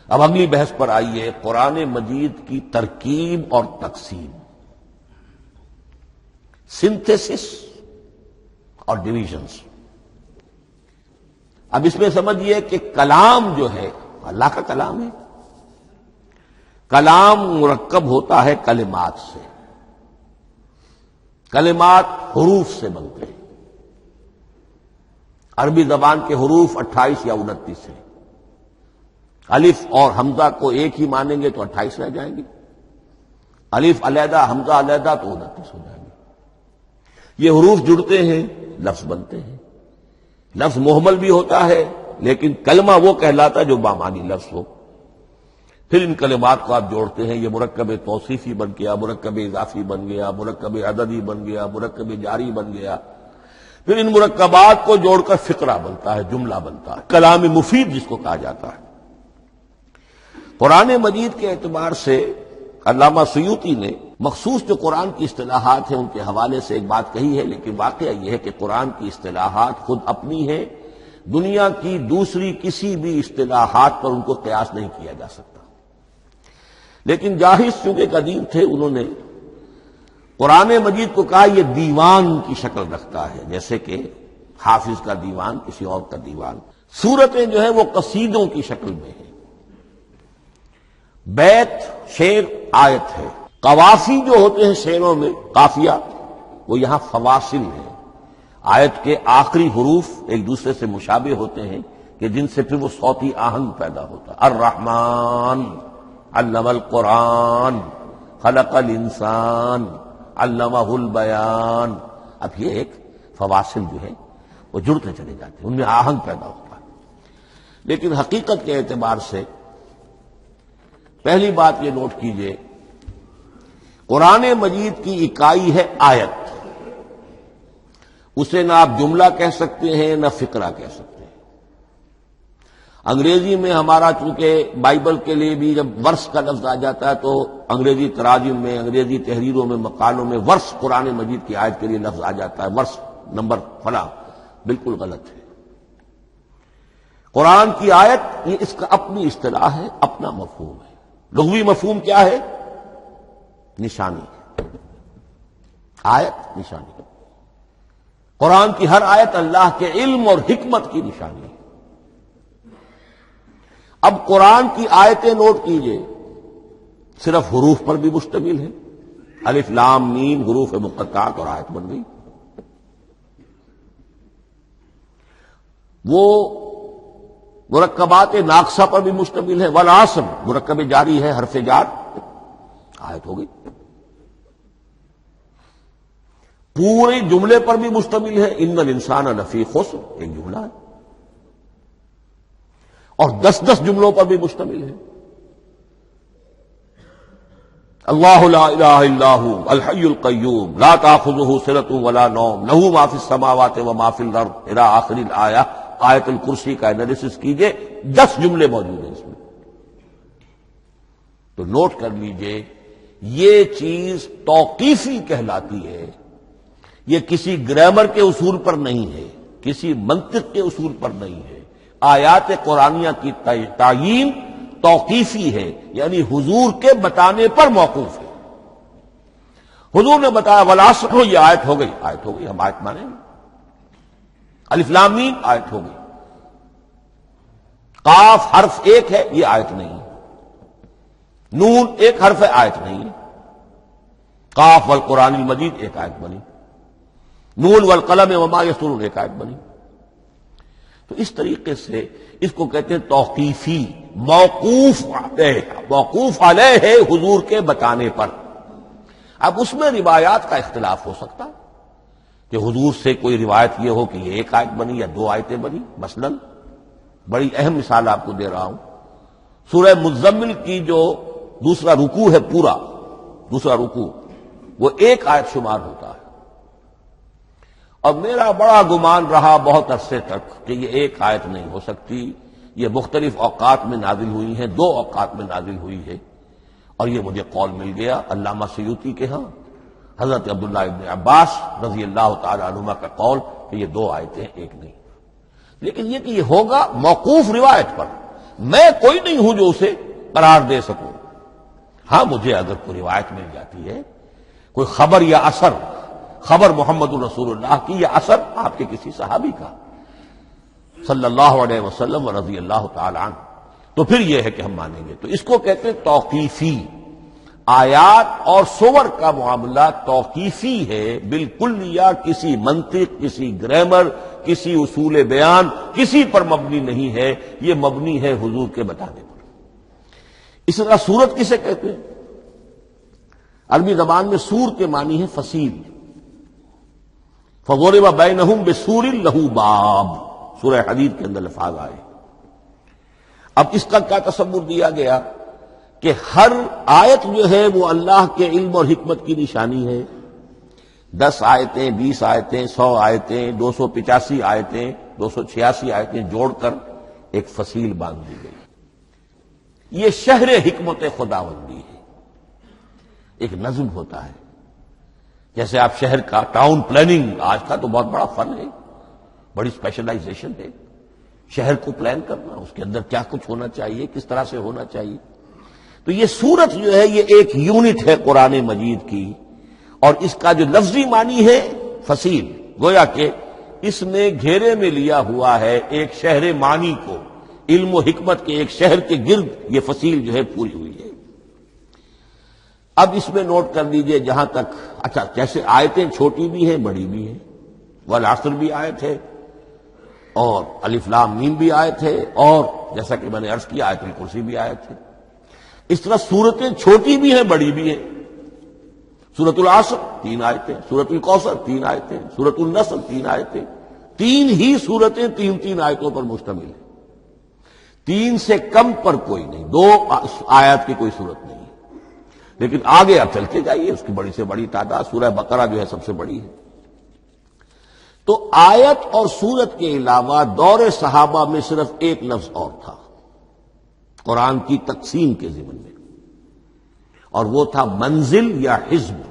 اب اگلی بحث پر آئیے، قرآن مجید کی ترکیب اور تقسیم، سنتھیسس اور ڈویژنز۔ اب اس میں سمجھیے کہ کلام جو ہے اللہ کا کلام ہے، کلام مرکب ہوتا ہے کلمات سے، کلمات حروف سے بنتے ہیں۔ عربی زبان کے حروف 28 یا 29 ہیں، الف اور حمزہ کو ایک ہی مانیں گے تو 28 رہ جائیں گے، الف علیحدہ حمزہ علیحدہ تو 29 ہو جائیں گے۔ یہ حروف جڑتے ہیں، لفظ بنتے ہیں۔ لفظ محمل بھی ہوتا ہے، لیکن کلمہ وہ کہلاتا ہے جو بامانی لفظ ہو۔ پھر ان کلمات کو آپ جوڑتے ہیں، یہ مرکب توصیفی بن گیا، مرکب اضافی بن گیا، مرکب عددی بن گیا، مرکب جاری بن گیا۔ پھر ان مرکبات کو جوڑ کر فقرہ بنتا ہے، جملہ بنتا ہے، کلام مفید جس کو کہا جاتا ہے۔ قرآن مجید کے اعتبار سے علامہ سیوطی نے مخصوص جو قرآن کی اصطلاحات ہیں ان کے حوالے سے ایک بات کہی ہے، لیکن واقعہ یہ ہے کہ قرآن کی اصطلاحات خود اپنی ہیں، دنیا کی دوسری کسی بھی اصطلاحات پر ان کو قیاس نہیں کیا جا سکتا۔ لیکن جاہز چونکہ قدیم تھے، انہوں نے قرآن مجید کو کہا یہ دیوان کی شکل رکھتا ہے، جیسے کہ حافظ کا دیوان، کسی اور کا دیوان۔ سورتیں جو ہیں وہ قصیدوں کی شکل میں ہیں، بیت شعر آیت ہے، قوافی جو ہوتے ہیں شعروں میں قافیہ، وہ یہاں فواصل ہیں، آیت کے آخری حروف ایک دوسرے سے مشابہ ہوتے ہیں کہ جن سے پھر وہ صوتی آہنگ پیدا ہوتا ہے۔ الرحمن علم القرآن خلق الانسان علمہ البیان۔ اب یہ ایک فواصل جو ہے وہ جڑتے چلے جاتے ہیں، ان میں آہنگ پیدا ہوتا ہے۔ لیکن حقیقت کے اعتبار سے پہلی بات یہ نوٹ کیجئے، قرآن مجید کی اکائی ہے آیت، اسے نہ آپ جملہ کہہ سکتے ہیں نہ فقرہ کہہ سکتے ہیں۔ انگریزی میں ہمارا چونکہ بائبل کے لیے بھی جب ورس کا لفظ آ جاتا ہے تو انگریزی تراجم میں، انگریزی تحریروں میں، مقالوں میں ورس قرآن مجید کی آیت کے لیے لفظ آ جاتا ہے، ورس نمبر فلاں، بالکل غلط ہے۔ قرآن کی آیت یہ اس کا اپنی اصطلاح ہے، اپنا مفہوم ہے۔ لغوی مفہوم کیا ہے؟ نشانی، آیت نشانی۔ قرآن کی ہر آیت اللہ کے علم اور حکمت کی نشانی ہے۔ اب قرآن کی آیتیں نوٹ کیجئے، صرف حروف پر بھی مشتمل ہے، الف لام میم حروف مقطعات اور آیت بن گئی۔ وہ مرکبات ناقصہ پر بھی مشتمل ہے، والعصر مرکب جاری ہے، حرف جار، آیت ہو گئی۔ پورے جملے پر بھی مشتمل ہے، ان الانسان لفی خسر، ایک جملہ ہے، اور 10 جملوں پر بھی مشتمل ہے۔ اللہ لا الہ الا ھو الحی القیوم لا تأخذہ سنۃ ولا نوم لہ ما فی السماوات وما فی الارض الی آخر الآیہ۔ آیت الکرسی کا انالیسس کیجئے، 10 جملے موجود ہیں اس میں۔ تو نوٹ کر لیجئے، یہ چیز توقیفی کہلاتی ہے، یہ کسی گرامر کے اصول پر نہیں ہے، کسی منطق کے اصول پر نہیں ہے۔ آیات قرآنیہ کی تعیین توقیفی ہے، یعنی حضور کے بتانے پر موقوف ہے۔ حضور نے بتایا والعصر، یہ آیت ہو گئی، آیت ہو گئی، ہم آیت مانیں گے۔ الف لام میم آیت ہو گئی۔ قاف حرف ایک ہے، یہ آیت نہیں ہے۔ نون ایک حرف ہے، آیت نہیں ہے۔ قاف والقرآن المجید ایک آیت بنی، نون والقلم وما یسطرون ایک آیت بنی۔ تو اس طریقے سے اس کو کہتے ہیں توقیفی، موقوف علیہ ہے حضور کے بتانے پر۔ اب اس میں روایات کا اختلاف ہو سکتا ہے کہ حضور سے کوئی روایت یہ ہو کہ یہ ایک آیت بنی یا 2 آیتیں بنی۔ مثلا بڑی اہم مثال آپ کو دے رہا ہوں، سورہ مزمل کی جو دوسرا رکوع ہے، پورا دوسرا رکوع، وہ 1 آیت شمار ہوتا ہے، اور میرا بڑا گمان رہا بہت عرصے تک کہ یہ 1 آیت نہیں ہو سکتی، یہ مختلف اوقات میں نازل ہوئی ہیں، 2 اوقات میں نازل ہوئی ہے، اور یہ مجھے قول مل گیا علامہ سیوطی کے ہاں، حضرت عبداللہ ابن عباس رضی اللہ تعالی عنہما کا قول کہ یہ 2 آیتیں ایک نہیں۔ لیکن یہ کہ یہ ہوگا موقوف روایت پر، میں کوئی نہیں ہوں جو اسے قرار دے سکوں. ہاں مجھے اگر کوئی روایت مل جاتی ہے، کوئی خبر یا اثر، خبر محمد الرسول اللہ کی یا اثر آپ کے کسی صحابی کا صلی اللہ علیہ وسلم و رضی اللہ تعالی عنہ، تو پھر یہ ہے کہ ہم مانیں گے. تو اس کو کہتے ہیں توقیفی. آیات اور سور کا معاملہ توقیفی ہے بالکل، یا کسی منطق، کسی گرامر، کسی اصول بیان، کسی پر مبنی نہیں ہے، یہ مبنی ہے حضور کے بتانے پر. اس طرح سورت کسے کہتے ہیں؟ عربی زبان میں سور کے معنی ہے فصیل. فضرب بینہم بسور لہ باب، سورہ حدید کے اندر الفاظ آئے. اب اس کا کیا تصور دیا گیا کہ ہر آیت جو ہے وہ اللہ کے علم اور حکمت کی نشانی ہے. 10 آیتیں، 20 آیتیں، 100 آیتیں، 285 آیتیں، 286 آیتیں جوڑ کر ایک فصیل باندھ دی گئی. یہ شہر حکمت خداوندی ہے. ایک نظم ہوتا ہے، جیسے آپ شہر کا ٹاؤن پلاننگ آج کا تو بہت بڑا فن ہے، بڑی اسپیشلائزیشن ہے. شہر کو پلان کرنا، اس کے اندر کیا کچھ ہونا چاہیے، کس طرح سے ہونا چاہیے. تو یہ سورت جو ہے یہ ایک یونٹ ہے قرآن مجید کی، اور اس کا جو لفظی معنی ہے فصیل، گویا کہ اس نے گھیرے میں لیا ہوا ہے ایک شہر معنی کو، علم و حکمت کے ایک شہر کے گرد یہ فصیل جو ہے پوری ہوئی ہے. اب اس میں نوٹ کر لیجئے جہاں تک، اچھا جیسے آیتیں چھوٹی بھی ہیں بڑی بھی ہیں، والعصر بھی آیت ہے، اور الف لام میم بھی آیت ہے، اور جیسا کہ میں نے عرض کیا آیت الکرسی بھی آیت ہے. اس طرح سورتیں چھوٹی بھی ہیں بڑی بھی ہیں. سورۃ العصر 3 آیتیں، سورۃ الکوثر 3 آیتیں، سورۃ النصر 3 آیتیں. 3 ہی سورتیں 3 آیتوں پر مشتمل ہیں. 3 سے کم پر کوئی نہیں، 2 آیات کی کوئی صورت نہیں. لیکن آگے آپ چلتے جائیے، اس کی بڑی سے بڑی تعداد سورہ بقرہ جو ہے سب سے بڑی ہے. تو آیت اور سورت کے علاوہ دور صحابہ میں صرف ایک لفظ اور تھا قرآن کی تقسیم کے ضمن میں، اور وہ تھا منزل یا حزب.